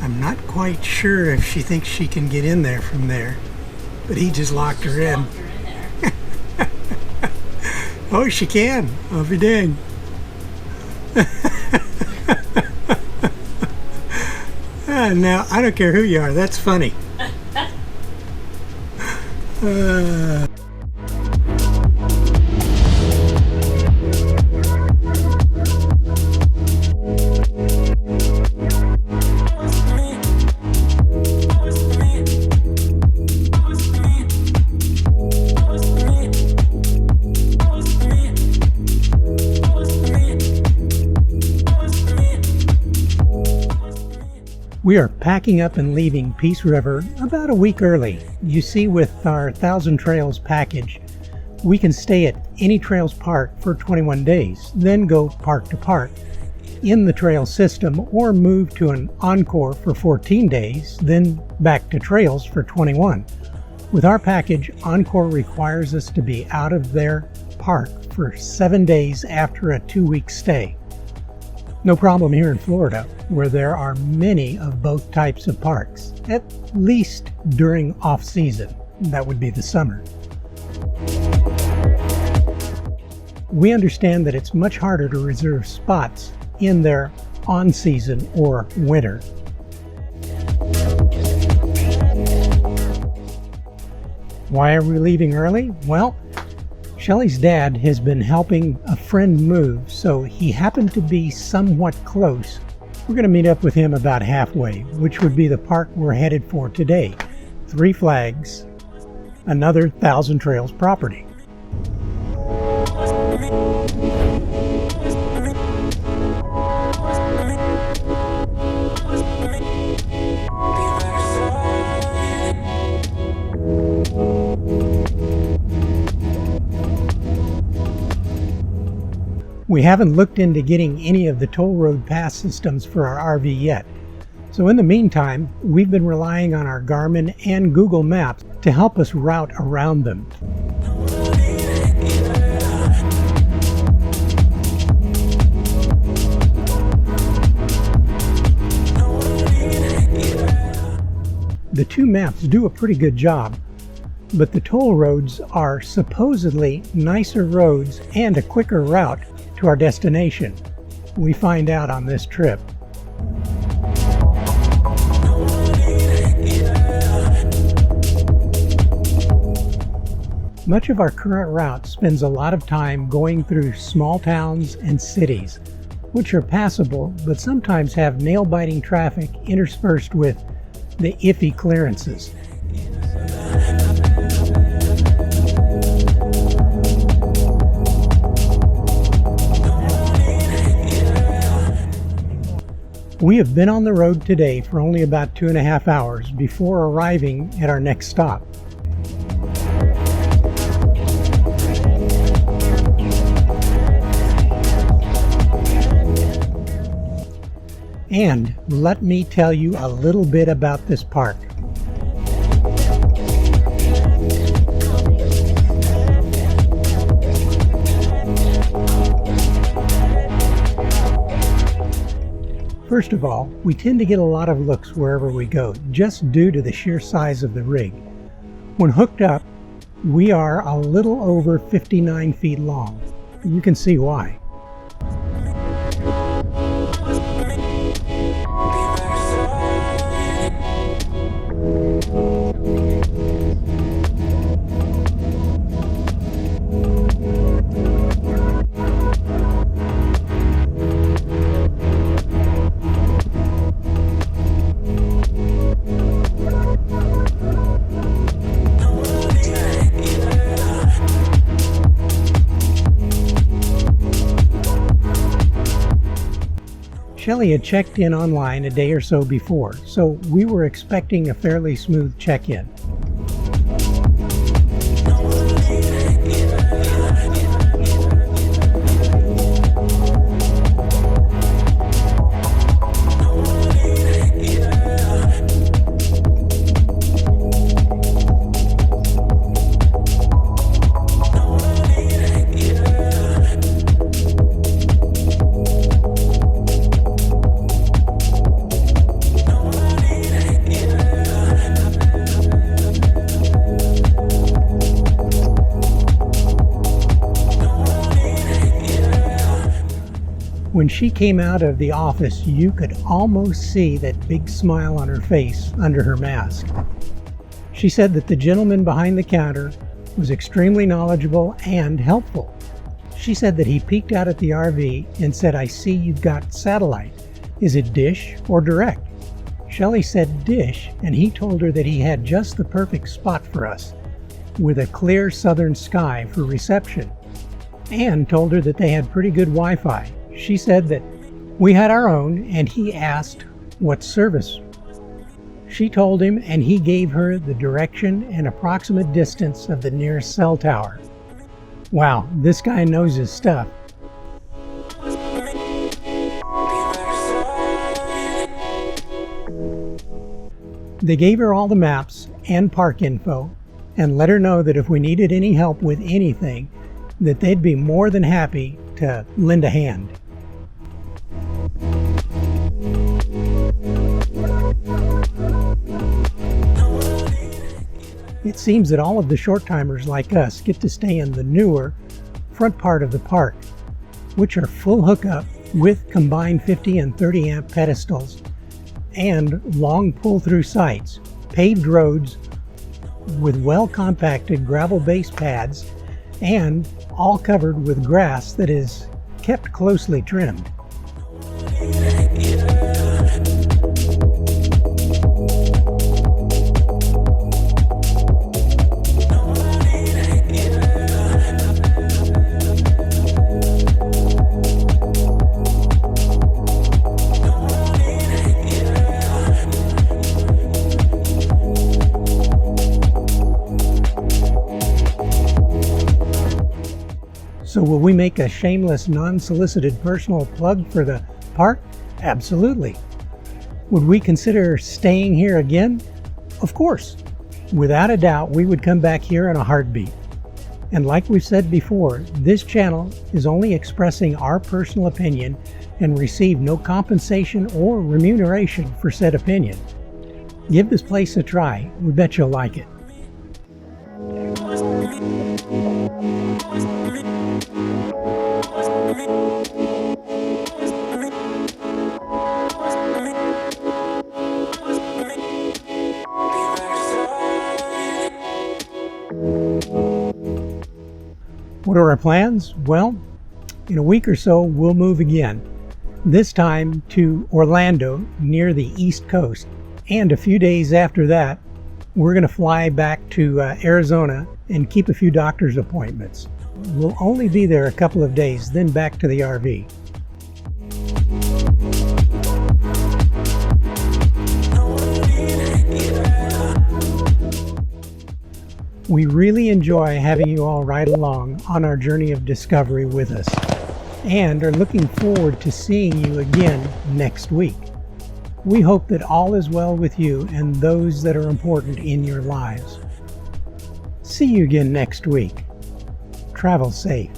I'm not quite sure if she thinks she can get in there from there, but he just locked her in. Oh, she can. I'll be dang. Now, I don't care who you are. That's funny. We are packing up and leaving Peace River about a week early. You see, with our 1,000 Trails package, we can stay at any Trails park for 21 days, then go park to park in the Trails system, or move to an Encore for 14 days, then back to Trails for 21. With our package, Encore requires us to be out of their park for 7 days after a 2-week stay. No problem here in Florida, where there are many of both types of parks, at least during off-season. That would be the summer. We understand that it's much harder to reserve spots in their on-season or winter. Why are we leaving early? Well, Shelly's dad has been helping a friend move, so he happened to be somewhat close. We're going to meet up with him about halfway, which would be the park we're headed for today. 3 Flags, another 1,000 Trails property. We haven't looked into getting any of the toll road pass systems for our RV yet. So in the meantime, we've been relying on our Garmin and Google Maps to help us route around them. The 2 maps do a pretty good job, but the toll roads are supposedly nicer roads and a quicker route to our destination. We find out on this trip. Much of our current route spends a lot of time going through small towns and cities, which are passable but sometimes have nail-biting traffic interspersed with the iffy clearances. We have been on the road today for only about 2.5 hours before arriving at our next stop. And let me tell you a little bit about this park. First of all, we tend to get a lot of looks wherever we go, just due to the sheer size of the rig. When hooked up, we are a little over 59 feet long. You can see why. Shelly had checked in online a day or so before, so we were expecting a fairly smooth check-in. When she came out of the office, you could almost see that big smile on her face under her mask. She said that the gentleman behind the counter was extremely knowledgeable and helpful. She said that he peeked out at the RV and said, "I see you've got satellite. Is it dish or direct?" Shelley said dish, and he told her that he had just the perfect spot for us, with a clear southern sky for reception, and told her that they had pretty good Wi-Fi. She said that we had our own, and he asked what service. She told him, and he gave her the direction and approximate distance of the nearest cell tower. Wow, this guy knows his stuff. They gave her all the maps and park info and let her know that if we needed any help with anything, that they'd be more than happy to lend a hand. It seems that all of the short-timers like us get to stay in the newer front part of the park, which are full hookup with combined 50 and 30 amp pedestals and long pull-through sites, paved roads with well-compacted gravel base pads, and all covered with grass that is kept closely trimmed. So will we make a shameless, non-solicited personal plug for the park? Absolutely. Would we consider staying here again? Of course. Without a doubt, we would come back here in a heartbeat. And like we've said before, this channel is only expressing our personal opinion and receive no compensation or remuneration for said opinion. Give this place a try. We bet you'll like it. What are our plans? Well, in a week or so, we'll move again. This time to Orlando, near the East Coast. And a few days after that, we're going to fly back to Arizona and keep a few doctor's appointments. We'll only be there a couple of days, then back to the RV. We really enjoy having you all ride along on our journey of discovery with us, and are looking forward to seeing you again next week. We hope that all is well with you and those that are important in your lives. See you again next week. Travel safe.